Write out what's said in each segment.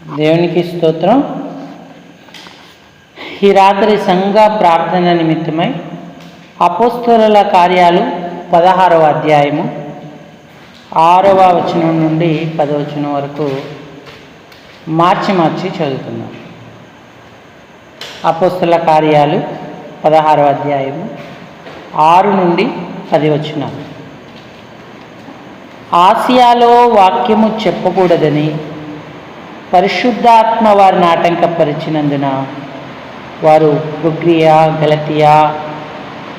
దేవునికి స్తోత్రం. ఈ రాత్రి సంఘ ప్రార్థన నిమిత్తమై అపోస్తలుల కార్యాలు 16వ అధ్యాయము 6వ వచనం నుండి 10వ వచనం వరకు మార్చి చదువుతున్నాం. అపోస్తలుల కార్యాలు 16వ అధ్యాయము 6 నుండి 10 వచనాలు. ఆసియాలో వాక్యము చెప్పకూడదని పరిశుద్ధాత్మ వారిని ఆటంకపరిచినందున వారు ఫ్రుగియా, గలతియా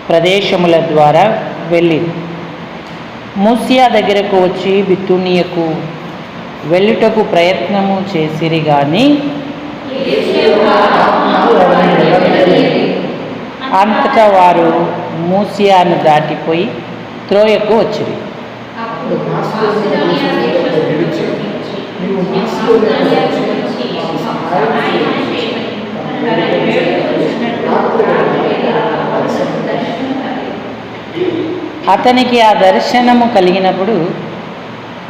ప్రదేశముల ద్వారా వెళ్ళి మూసియా దగ్గరకు వచ్చి బితునియకు వెళ్ళుటకు ప్రయత్నము చేసిరి గాని అంతటా వారు మూసియాను దాటిపోయి త్రోయకు వచ్చిరి. అతనికి ఆ దర్శనము కలిగినప్పుడు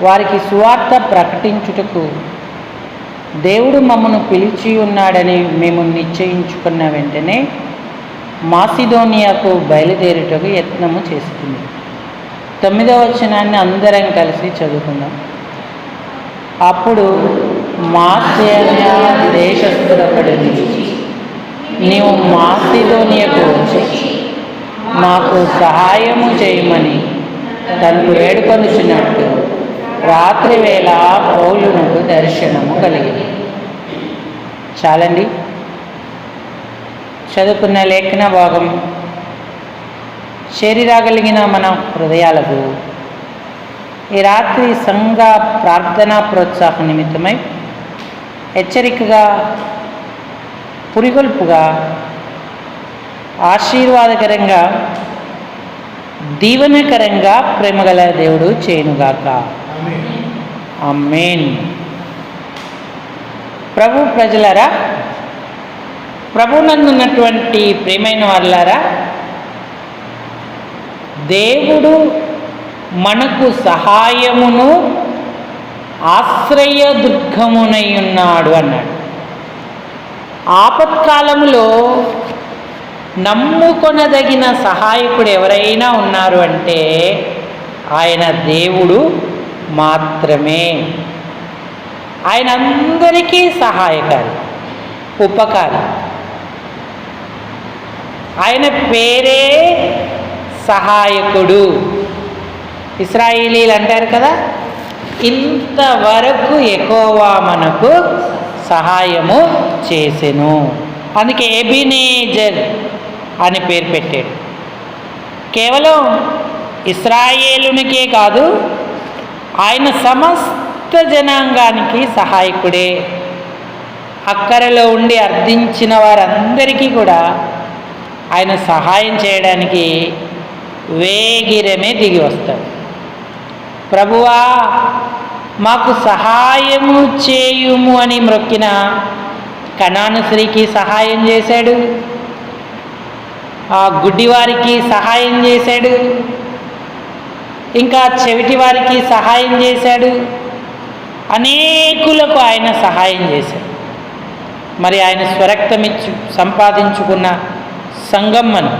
వారికి సువార్త ప్రకటించుటకు దేవుడు మమ్మను పిలిచి ఉన్నాడని మేము నిశ్చయించుకున్న వెంటనే మాసిదోనియాకు బయలుదేరుటకు యత్నము చేస్తుంది. 9వ వచనాన్ని అందరం కలిసి చదువుకుందాం. అప్పుడు మాసిదోనియా దేశస్థుడొకడు నీవు మాసిదోనియాకు వచ్చి మాకు సహాయము చేయమని తనకు వేడుకొనుచున్నట్టు రాత్రి వేళ పౌలునకు దర్శనము కలిగింది. చాలండి. చదువుకున్న లేఖన భాగం శరీరాగలిగిన మన హృదయాలకు ఈ రాత్రి సంఘ ప్రార్థనా ప్రోత్సాహ నిమిత్తమై హెచ్చరికగా, పురిగొల్పుగా, ఆశీర్వాదకరంగా, దీవెనకరంగా ప్రేమగల దేవుడు చేయునుగాక. ఆమేన్. ప్రభు ప్రజలారా, ప్రభునందున్నటువంటి ప్రియమైన వారులారా, దేవుడు మనకు సహాయమును ఆశ్రయ దుర్గమునై ఉన్నాడు అన్నాడు. ఆపత్కాలములో నమ్ముకొనదగిన సహాయకుడు ఎవరైనా ఉన్నారు అంటే ఆయన దేవుడు మాత్రమే. ఆయన అందరికీ సహాయకారి, ఉపకారి. ఆయన పేరే సహాయకుడు. ఇశ్రాయేలీలు అంటారు కదా, ఇంతవరకు యెహోవా మనకు సహాయము చేసెను. అందుకే ఎబినేజర్ అని పేరు పెట్టాడు. కేవలం ఇశ్రాయేలునికే కాదు, ఆయన సమస్త జనాంగానికి సహాయకుడే. అక్కరలో ఉండి అర్థించిన వారందరికీ కూడా ఆయన సహాయం చేయడానికి వేగిరమే దిగి వస్తాడు. ప్రభువా మాకు సహాయము చేయుము అని మ్రొక్కిన కనాను స్త్రీకి సహాయం చేశాడు, ఆ గుడ్డివారికి సహాయం చేశాడు, ఇంకా చెవిటి వారికి సహాయం చేశాడు, అనేకులకు ఆయన సహాయం చేశాడు. మరి ఆయన స్వరక్తమిచ్చు సంపాదించుకున్న సంగమ్మను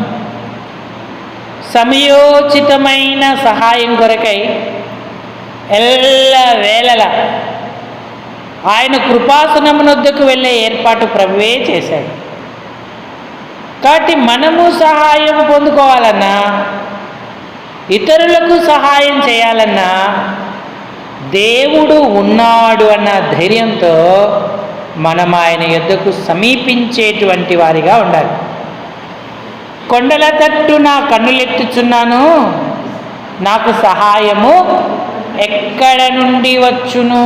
సమయోచితమైన సహాయం కొరకై ఎల్లవేళలా ఆయన కృపాసనమునొద్దకు వెళ్ళే ఏర్పాటు ప్రభువే చేశాడు. కాబట్టి మనము సహాయం పొందుకోవాలన్నా, ఇతరులకు సహాయం చేయాలన్నా దేవుడు ఉన్నాడు అన్న ధైర్యంతో మనం ఆయన యొద్దకు సమీపించేటువంటి వారిగా ఉండాలి. కొండల తట్టు నా కన్నులెత్తుచున్నాను, నాకు సహాయము ఎక్కడ నుండి వచ్చును?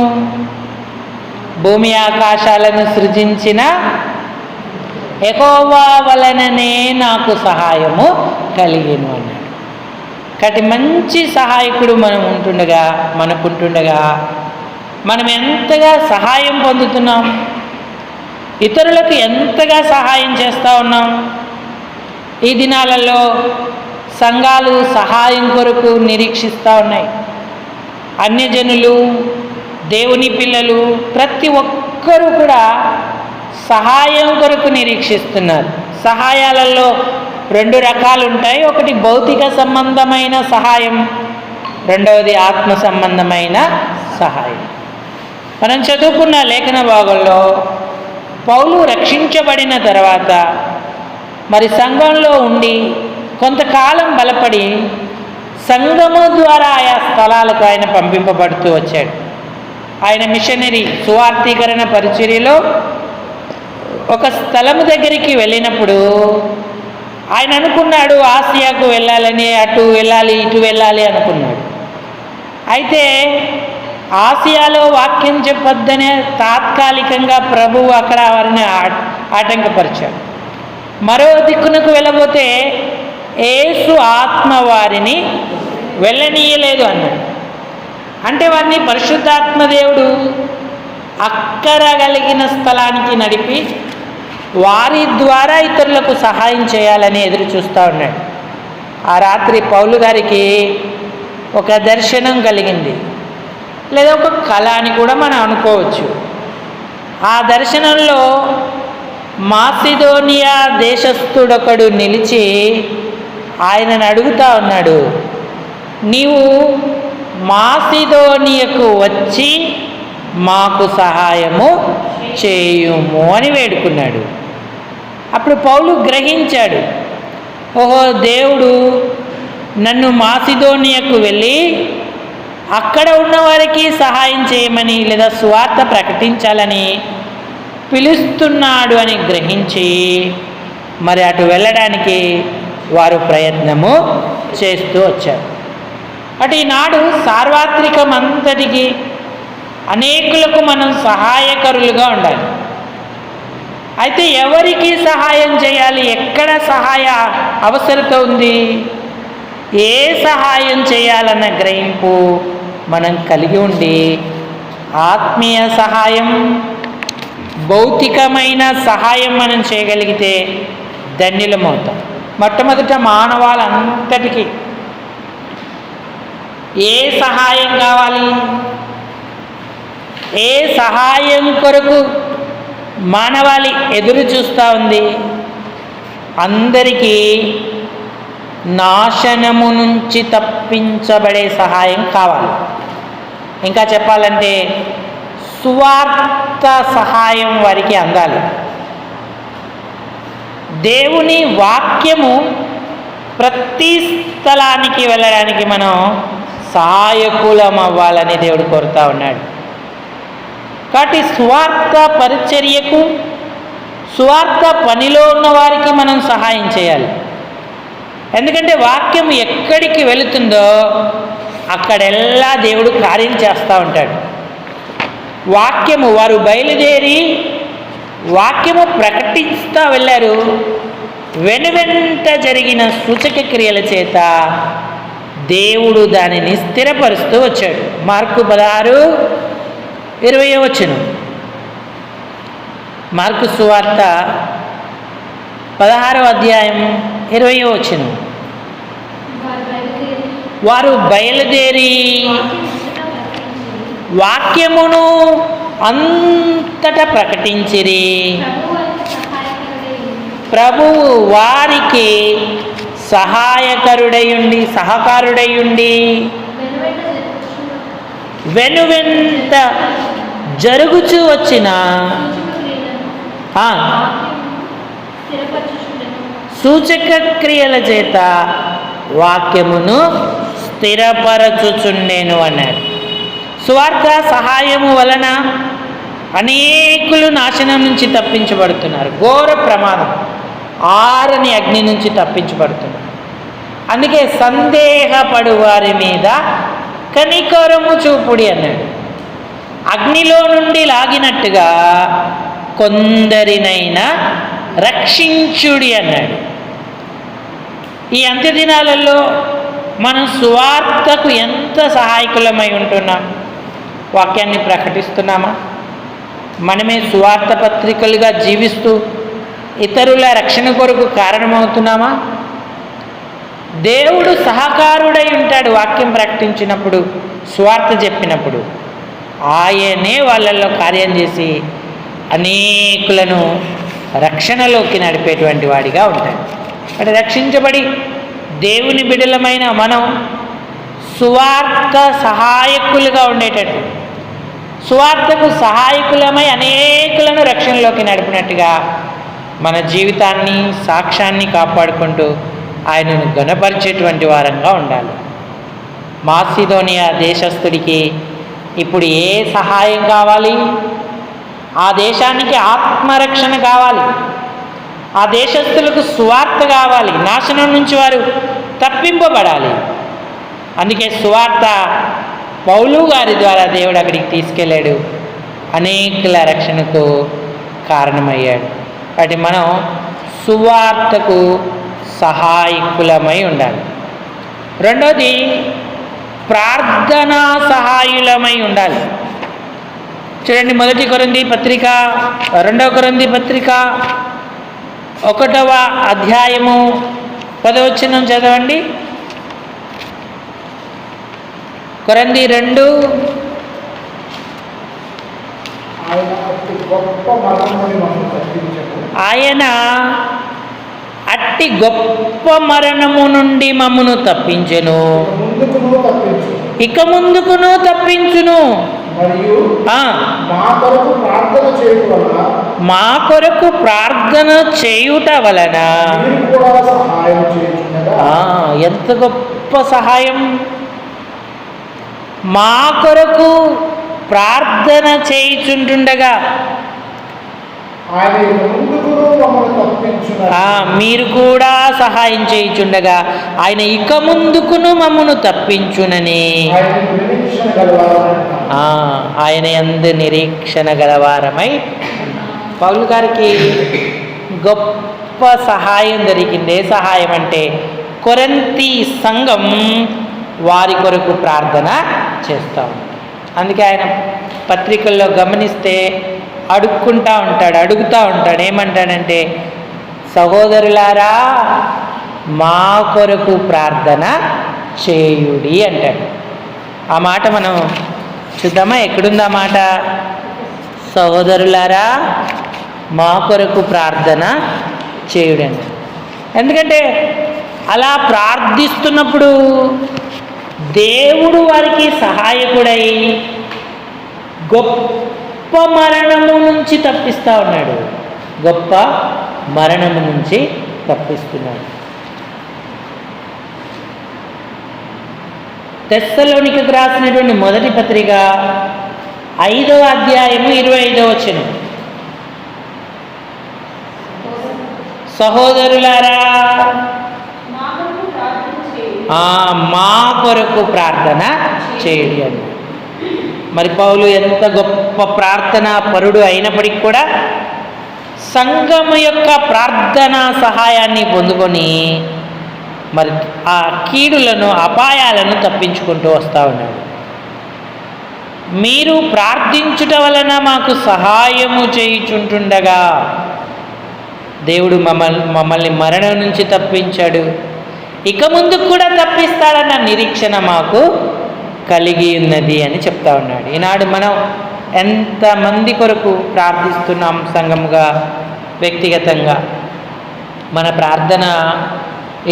భూమి ఆకాశాలను సృజించిన యెహోవా వలననే నాకు సహాయము కలిగెను అన్నాడు. కాబట్టి మంచి సహాయకుడు మనకుంటుండగా మనం ఎంతగా సహాయం పొందుతున్నాం, ఇతరులకు ఎంతగా సహాయం చేస్తూ ఉన్నాం. ఈ దినాలలో సంఘాలు సహాయం కొరకు నిరీక్షిస్తూ ఉన్నాయి. అన్యజనులు, దేవుని పిల్లలు, ప్రతి ఒక్క ఒక్కరూ కూడా సహాయం కొరకు నిరీక్షిస్తున్నారు. సహాయాలలో 2 రకాలు ఉంటాయి. ఒకటి భౌతిక సంబంధమైన సహాయం, రెండవది ఆత్మ సంబంధమైన సహాయం. మనం చదువుకున్న లేఖన భాగంలో పౌలు రక్షించబడిన తర్వాత మరి సంఘంలో ఉండి కొంతకాలం బలపడి సంఘము ద్వారా ఆయా స్థలాలకు ఆయన పంపింపబడుతూ వచ్చాడు. ఆయన మిషనరీ సువార్థీకరణ పరిచర్యలో ఒక స్థలము దగ్గరికి వెళ్ళినప్పుడు ఆయన అనుకున్నాడు ఆసియాకు వెళ్ళాలని, అటు వెళ్ళాలి ఇటు వెళ్ళాలి అనుకున్నాడు. అయితే ఆసియాలో వాక్యం చెప్పొద్దనే తాత్కాలికంగా ప్రభువు అక్కడ వారిని ఆటంకపరిచాడు. మరో దిక్కునకు వెళ్ళబోతే యేసు ఆత్మ వారిని వెళ్ళనీయలేదు అన్నాడు. అంటే వారిని పరిశుద్ధాత్మ దేవుడు అక్కరగలిగిన స్థలానికి నడిపి వారి ద్వారా ఇతరులకు సహాయం చేయాలని ఎదురు చూస్తూ ఉన్నాడు. ఆ రాత్రి పౌలు గారికి ఒక దర్శనం కలిగింది, లేదా ఒక కళ అని కూడా మనం అనుకోవచ్చు. ఆ దర్శనంలో మాసిదోనియా దేశస్థుడొకడు నిలిచి ఆయనను అడుగుతా ఉన్నాడు, నీవు మాసిదోనియకు వచ్చి మాకు సహాయము చేయుము అని వేడుకున్నాడు. అప్పుడు పౌలు గ్రహించాడు, ఓహో దేవుడు నన్ను మాసిదోనియకు వెళ్ళి అక్కడ ఉన్నవారికి సహాయం చేయమని లేదా సువార్త ప్రకటించాలని పిలుస్తున్నాడు అని గ్రహించి మరి అటు వెళ్ళడానికి వారు ప్రయత్నము చేస్తూ వచ్చారు. అటు ఈనాడు సార్వత్రికం అంతటికి అనేకులకు మనం సహాయకరులుగా ఉండాలి. అయితే ఎవరికి సహాయం చేయాలి, ఎక్కడ సహాయ అవసరత ఉంది, ఏ సహాయం చేయాలన్న గ్రహింపు మనం కలిగి ఉండి ఆత్మీయ సహాయం, భౌతికమైన సహాయం మనం చేయగలిగితే ధన్యులమవుతాం. మొట్టమొదట మానవాళంతటికీ ఏ సహాయం కావాలి, ఏ సహాయం కొరకు మానవాళి ఎదురు చూస్తూ ఉంది? అందరికీ నాశనము నుంచి తప్పించబడే సహాయం కావాలి. ఇంకా చెప్పాలంటే సువార్త సహాయం వారికి అందాలి. దేవుని వాక్యము ప్రతి స్థలానికి వెళ్ళడానికి మనం సహాయకులం అవ్వాలని దేవుడు కోరుతూ ఉన్నాడు. కాబట్టి సువార్త పరిచర్యకు, సువార్త పనిలో ఉన్న వారికి మనం సహాయం చేయాలి. ఎందుకంటే వాక్యం ఎక్కడికి వెళుతుందో అక్కడెల్లా దేవుడు కార్యం చేస్తూ ఉంటాడు. వాక్యము వారు బయలుదేరి వాక్యము ప్రకటిస్తూ వెళ్ళారు. వెనువెంట జరిగిన సూచక క్రియల చేత దేవుడు దానిని స్థిరపరుస్తూ వచ్చాడు. మార్కు 16:20 మార్కు సువార్త 16వ అధ్యాయం 20 వారు బయలుదేరి వాక్యమును అంతటా ప్రకటించిరి. ప్రభువు వారికి సహాయకరుడయుండి, సహకారుడయుండి వెనువెంట జరుగుచూ వచ్చిన సూచక క్రియల చేత వాక్యమును స్థిరపరచుచుండెను అన్నాడు. సువార్త సహాయము వలన అనేకులు నాశనం నుంచి తప్పించబడుతున్నారు. ఘోర ప్రమాదం, ఆరని అగ్ని నుంచి తప్పించబడుతున్నారు. అందుకే సందేహపడు వారి మీద కనికరము చూపుడి అన్నాడు. అగ్నిలో నుండి లాగినట్టుగా కొందరినైనా రక్షించుడి అన్నాడు. ఈ అంత్యదినాలలో మనం సువార్తకు ఎంత సహాయకులమై ఉంటున్నాం? వాక్యాన్ని ప్రకటిస్తున్నామా? మనమే సువార్త పత్రికలుగా జీవిస్తూ ఇతరుల రక్షణ కొరకు కారణమవుతున్నామా? దేవుడు సహకారుడై ఉంటాడు. వాక్యం ప్రకటించినప్పుడు, సువార్త చెప్పినప్పుడు ఆయనే వాళ్ళల్లో కార్యం చేసి అనేకులను రక్షణలోకి నడిపేటువంటి వాడిగా ఉంటాడు. అంటే రక్షించబడి దేవుని బిడ్డలమైన మనం సువార్త సహాయకులుగా ఉండేటట్టు, సువార్తకు సహాయకులమై అనేకులను రక్షణలోకి నడిపినట్టుగా మన జీవితాన్ని, సాక్ష్యాన్ని కాపాడుకుంటూ ఆయనను ఘనపరిచేటువంటి వారంగా ఉండాలి. మాసిదోనియా దేశస్థుడికి ఇప్పుడు ఏ సహాయం కావాలి? ఆ దేశానికి ఆత్మరక్షణ కావాలి, ఆ దేశస్థులకు సువార్త కావాలి, నాశనం నుంచి వారు తప్పింపబడాలి. అందుకే సువార్త పౌలు గారి ద్వారా దేవుడు అక్కడికి తీసుకెళ్ళాడు, అనేకుల రక్షణకు కారణమయ్యాడు. కాబట్టి మనం సువార్తకు సహాయకులమై ఉండాలి. రెండోది, ప్రార్థనా సహాయులమై ఉండాలి. చూడండి, 1 కొరింథీ పత్రిక 2 కొరింథీ పత్రిక 1వ అధ్యాయము 10వ వచనం చదవండి. కొరింథీ 2. ఆయన అట్టి గొప్ప మరణము నుండి మమ్మును తప్పించెను, ఇక ముందుకును తప్పించును. మా కొరకు ప్రార్థన చేయుట వలన ఎంత గొప్ప సహాయం! మా కొరకు ప్రార్థన చేయుచుంటుండగా మీరు కూడా సహాయం చేయుచుండగా ఆయన ఇక ముందుకును మమ్మను తప్పించునని ఆయన యందు నిరీక్షణ గలవారమై. పౌలు గారికి గొప్ప సహాయం దొరికింది. ఏ సహాయం అంటే, కొరింథీ సంఘం వారి కొరకు ప్రార్థన చేస్తాం. అందుకే ఆయన పత్రికల్లో గమనిస్తే అడుగుతూ ఉంటాడు. ఏమంటాడంటే, సహోదరులారా మా కొరకు ప్రార్థన చేయుడి అంటాడు. ఆ మాట మనం చూద్దామా? ఎక్కడుంది ఆ మాట? సహోదరులారా మా కొరకు ప్రార్థన చేయుడండి. ఎందుకంటే అలా ప్రార్థిస్తున్నప్పుడు దేవుడు వారికి సహాయకుడై గొప్ప మరణము నుంచి తప్పిస్తూ ఉన్నాడు. గొప్ప మరణము నుంచి తప్పిస్తున్నాడు. తెస్సలోనికకు రాసినటువంటి 1వ పత్రిక 5వ అధ్యాయము 25వ వచనం. సహోదరులారా మా కొరకు ప్రార్థన చేయండి అని. మరి పౌలు ఎంత గొప్ప ప్రార్థనా పరుడు అయినప్పటికీ కూడా సంఘం యొక్క ప్రార్థనా సహాయాన్ని పొందుకొని మరి ఆ కీడులను, అపాయాలను తప్పించుకుంటూ వస్తూ ఉన్నాడు. మీరు ప్రార్థించుట వలన మాకు సహాయము చేయుచుంటుండగా దేవుడు మమ్మల్ని మరణం నుంచి తప్పించాడు, ఇక ముందుకు కూడా తప్పిస్తాడన్న నిరీక్షణ మాకు కలిగి ఉన్నది అని చెప్తా ఉన్నాడు. ఈనాడు మనం ఎంతమంది కొరకు ప్రార్థిస్తున్నాం సంఘముగా, వ్యక్తిగతంగా? మన ప్రార్థన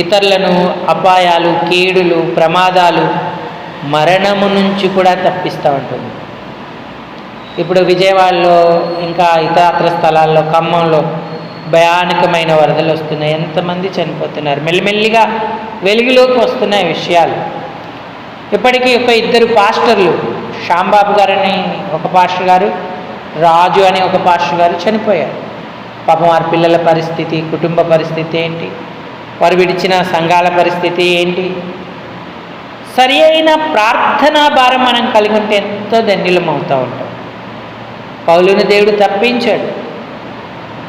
ఇతరులను అపాయాలు, కీడులు, ప్రమాదాలు, మరణము నుంచి కూడా తప్పిస్తూ ఉంటుంది. ఇప్పుడు విజయవాడలో, ఇంకా ఇతర స్థలాల్లో, ఖమ్మంలో భయానకమైన వరదలు వస్తున్నాయి. ఎంతమంది చనిపోతున్నారు. మెల్లిమెల్లిగా వెలుగులోకి వస్తున్నాయి విషయాలు. ఇప్పటికీ 2 పాస్టర్లు, శ్యాంబాబు గారని ఒక పాస్టర్ గారు, రాజు అని ఒక పాస్టర్ గారు చనిపోయారు. పాపం వారి పిల్లల పరిస్థితి, కుటుంబ పరిస్థితి ఏంటి, వారు విడిచిన సంఘాల పరిస్థితి ఏంటి? సరి అయిన ప్రార్థనా భారం మనం కలిగి ఉంటే ఎంతో ధన్యులం అవుతూ ఉంటాం. పౌలుని దేవుడు తప్పించాడు.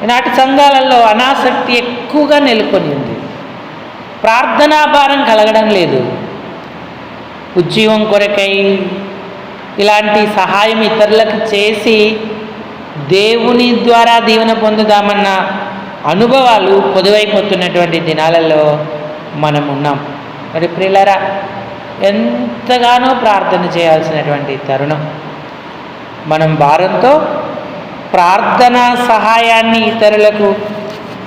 ఈనాటి సంఘాలలో అనాసక్తి ఎక్కువగా నెలకొని ఉంది. ప్రార్థనా భారం కలగడం లేదు. ఉద్యోగం కొరకై ఇలాంటి సహాయం ఇతరులకు చేసి దేవుని ద్వారా దీవెన పొందుదామన్న అనుభవాలు పొదువైపోతున్నటువంటి దినాలలో మనం ఉన్నాం. మరి ప్రియులారా, ఎంతగానో ప్రార్థన చేయాల్సినటువంటి తరుణం. మనం భారంతో ప్రార్థనా సహాయాన్ని ఇతరులకు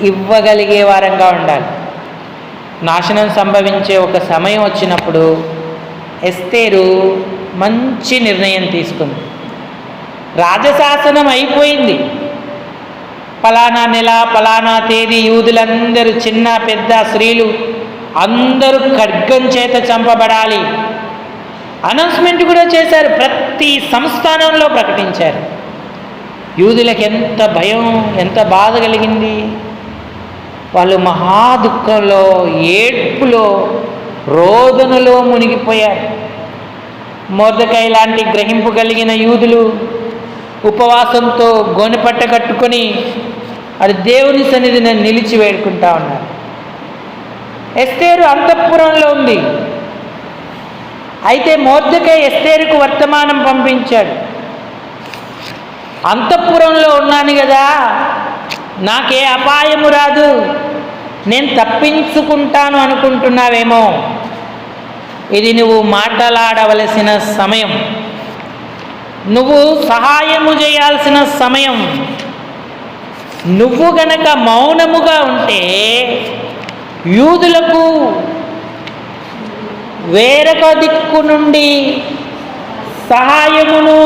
ఇవ్వగలిగే వారంగా ఉండాలి. నాశనం సంభవించే ఒక సమయం వచ్చినప్పుడు ఎస్తేరు మంచి నిర్ణయం తీసుకుంది. రాజశాసనం అయిపోయింది. ఫలానా నెల ఫలానా తేదీ యూదులందరూ, చిన్న పెద్ద స్త్రీలు అందరూ ఖడ్గం చేత చంపబడాలి అనౌన్స్మెంట్ కూడా చేశారు. ప్రతి సంస్థానంలో ప్రకటించారు. యూదులకు ఎంత భయం, ఎంత బాధ కలిగింది. వాళ్ళు మహా దుఃఖంలో, ఏడ్పులో, రోదనలో మునిగిపోయారు. మొర్దెకై లాంటి గ్రహింపు కలిగిన యూదులు ఉపవాసంతో గోనెపట్ట కట్టుకొని అది దేవుని సన్నిధిని నిలిచి వేడుకుంటా ఉన్నారు. ఎస్తేరు అంతఃపురంలో ఉంది. అయితే మొర్దెకై ఎస్తేరుకు వర్తమానం పంపించాడు. అంతఃపురంలో ఉన్నాను కదా, నాకే అపాయము రాదు, నేను తప్పించుకుంటాను అనుకుంటున్నావేమో. ఇది నువ్వు మాట్లాడవలసిన సమయం, నువ్వు సహాయము చేయాల్సిన సమయం. నువ్వు గనక మౌనముగా ఉంటే యూదులకు వేరొక దిక్కు నుండి సహాయమును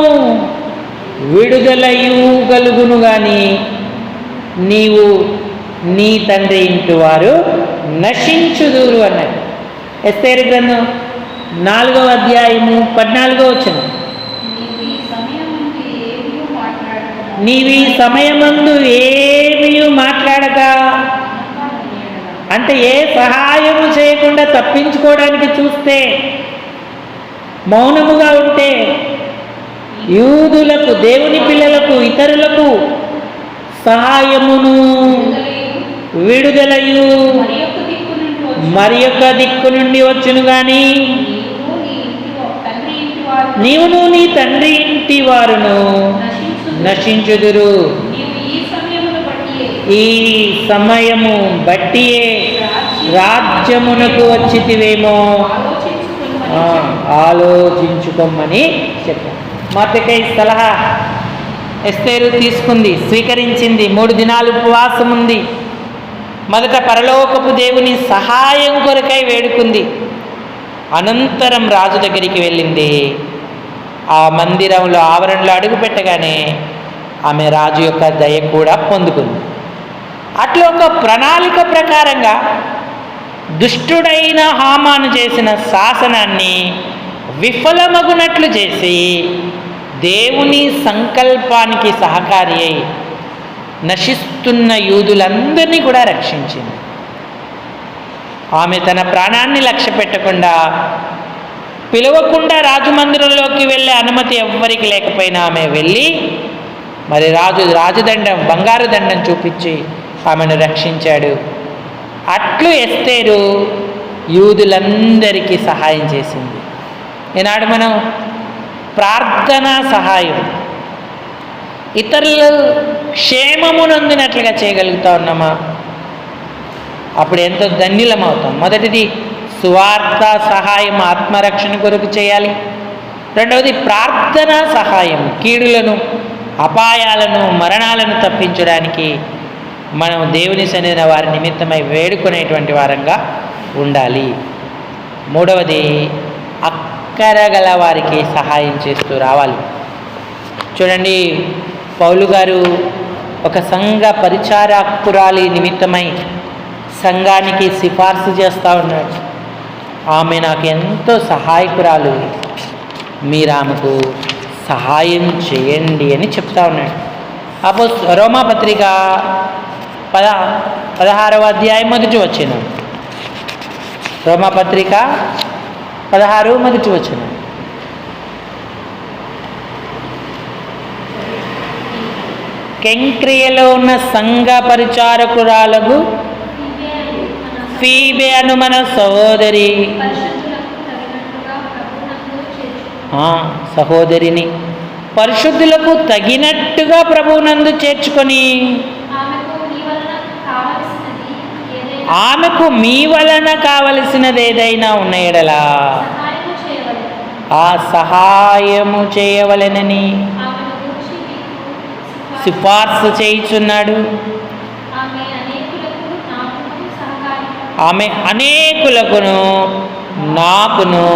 విడుదలయు గలుగును గాని నీవు నీ తండ్రి ఇంటి వారు నశించుదురు అన్నది. ఎస్తేరు గ్రంథం 4వ అధ్యాయము 14వ వచనం. నీవి సమయమందు ఏమీ మాట్లాడక, అంటే ఏ సహాయము చేయకుండా తప్పించుకోవడానికి చూస్తే, మౌనముగా ఉంటే యూదులకు, దేవుని పిల్లలకు, ఇతరులకు సహాయమును విడుదలయు మరి యొక్క దిక్కు నుండి వచ్చును గాని నీవును నీ తండ్రి ఇంటి వారును నశించుదురు. ఈ సమయము బట్టియే రాజ్యమునకు వచ్చితివేమో ఆలోచించుకోమని చెప్పారు. మొర్దెకై సలహా ఎస్తేరు తీసుకుంది, స్వీకరించింది. 3 దినాలు ఉపవాసం ఉంది. మొదట పరలోకపు దేవుని సహాయం కొరకై వేడుకుంది. అనంతరం రాజు దగ్గరికి వెళ్ళింది. ఆ మందిరంలో ఆవరణలో అడుగు పెట్టగానే ఆమె రాజు యొక్క దయ కూడా పొందుకుంది. అట్లా ఒక ప్రణాళిక ప్రకారంగా దుష్టుడైన హామాను చేసిన శాసనాన్ని విఫలమగునట్లు చేసి దేవుని సంకల్పానికి సహకారి అయి నశిస్తున్న యూదులందరినీ కూడా రక్షించింది. ఆమె తన ప్రాణాన్ని లక్ష్య పెట్టకుండా, పిలవకుండా రాజమందిరంలోకి వెళ్ళే అనుమతి ఎవ్వరికి లేకపోయినా ఆమె వెళ్ళి మరి రాజదండం, బంగారు దండం చూపించి ఆమెను రక్షించాడు. అట్లు ఎస్తేరు యూదులందరికీ సహాయం చేసింది. ఈనాడు మనం ప్రార్థనా సహాయం, ఇతరులు క్షేమమునందునట్లుగా చేయగలుగుతా ఉన్నామా? అప్పుడు ఎంతో ధన్యులమవుతాం. మొదటిది సువార్త సహాయం, ఆత్మరక్షణ కొరకు చేయాలి. రెండవది ప్రార్థనా సహాయం, కీడులను, అపాయాలను, మరణాలను తప్పించడానికి మనం దేవుని సన్నిధిన వారి నిమిత్తమై వేడుకునేటువంటి వారంగా ఉండాలి. మూడవది అక్కరగల వారికి సహాయం చేస్తూ రావాలి. చూడండి, పౌలు గారు ఒక సంఘ పరిచారకురాలి నిమిత్తమై సంఘానికి సిఫార్సు చేస్తూ ఉన్నాడు. ఆమె నాకు ఎంతో సహాయకురాలు, మీరు ఆమెకు సహాయం చేయండి అని చెప్తా ఉన్నాడు. అప్పుడు రోమాపత్రిక 16వ అధ్యాయం 1వ వచనం. రోమాపత్రిక 16 1వ వచనం. కెంక్రియలో ఉన్న సంఘ పరిచారకురాలకు ఫీబే అను మన సహోదరిని పరిశుద్ధులకు తగినట్టుగా ప్రభువునందు చేర్చుకొని ఆమెకు మీ వలన కావలసినది ఏదైనా ఉన్న ఎడలా ఆ సహాయము చేయవలెనని సిఫార్సు చేయుచున్నాడు. ఆమె అనేకులకును నాకును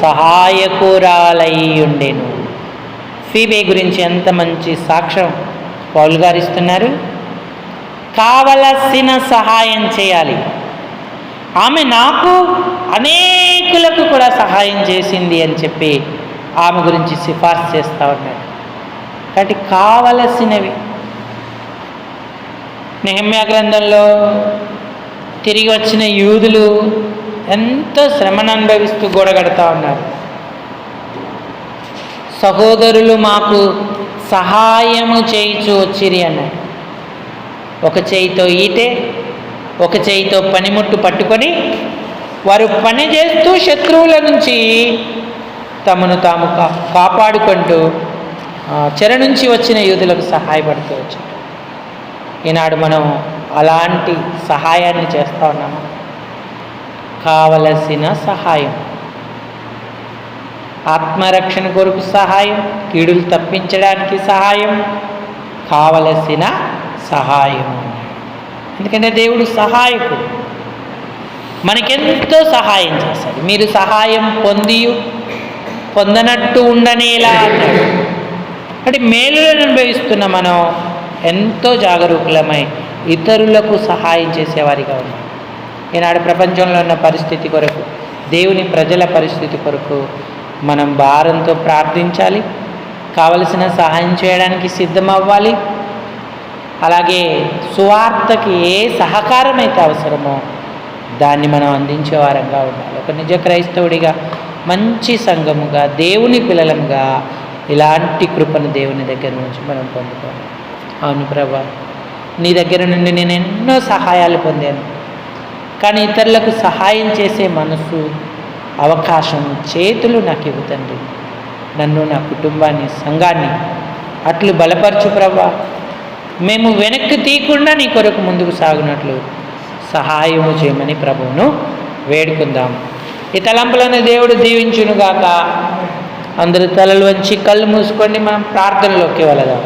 సహాయకురాలై ఉండెను. ఫీబే గురించి ఎంత మంచి సాక్ష్యం పౌలు గారు ఇస్తున్నారు. కావలసిన సహాయం చేయాలి. ఆమె నాకు అనేకులకు కూడా సహాయం చేసింది అని చెప్పి ఆమె గురించి సిఫార్సు చేస్తూ ఉన్నాడు. కాబట్టి కావలసినవి. నెహెమ్యా గ్రంథంలో తిరిగి వచ్చిన యూదులు ఎంతో శ్రమను అనుభవిస్తూ గోడగడతా ఉన్నారు. సహోదరులు మాకు సహాయము చేయిచు వచ్చిరి అన్నాడు. ఒక చేయితో ఈటే, ఒక చేయితో పనిముట్టు పట్టుకొని వారు పని చేస్తూ శత్రువుల నుంచి తమను తాము కాపాడుకుంటూ చెర నుంచి వచ్చిన యూదులకు సహాయపడుతూ వచ్చారు. ఈనాడు మనం అలాంటి సహాయాన్ని చేస్తూ ఉన్నాము. కావలసిన సహాయం, ఆత్మరక్షణ కొరకు సహాయం, కీడులు తప్పించడానికి సహాయం, కావలసిన సహాయం. ఎందుకంటే దేవుడు సహాయకుడు, మనకెంతో సహాయం చేస్తాడు. మీరు సహాయం పొందనట్టు ఉండనేలా అన్నాడు. అంటే మేలులను అనుభవిస్తున్న మనం ఎంతో జాగరూకులమై ఇతరులకు సహాయం చేసేవారిగా ఉన్నాం. ఈనాడు ప్రపంచంలో ఉన్న పరిస్థితి కొరకు, దేవుని ప్రజల పరిస్థితి కొరకు మనం భారంతో ప్రార్థించాలి. కావలసిన సహాయం చేయడానికి సిద్ధమవ్వాలి. అలాగే సువార్తకి ఏ సహకారం అయితే అవసరమో దాన్ని మనం అందించే వారంగా ఉండాలి. ఒక నిజ క్రైస్తవుడిగా, మంచి సంఘముగా, దేవుని పిల్లలంగా ఇలాంటి కృపను దేవుని దగ్గర నుంచి మనం పొందుకోవాలి. అవును ప్రభా, నీ దగ్గర నుండి నేను ఎన్నో సహాయాలు పొందాను, కానీ ఇతరులకు సహాయం చేసే మనసు, అవకాశం, చేతులు నాకు ఇవ్వుతండి. నన్ను, నా కుటుంబాన్ని, సంఘాన్ని అట్లు బలపరచు ప్రభా. మేము వెనక్కి తీయకుండా నీ కొరకు ముందుకు సాగునట్లు సహాయము చేయమని ప్రభువును వేడుకుందాం. ఈ తలంపులను దేవుడు దీవించునుగాక. అందరూ తలలు వంచి కళ్ళు మూసుకొని మనం ప్రార్థనలోకి వెళదాం.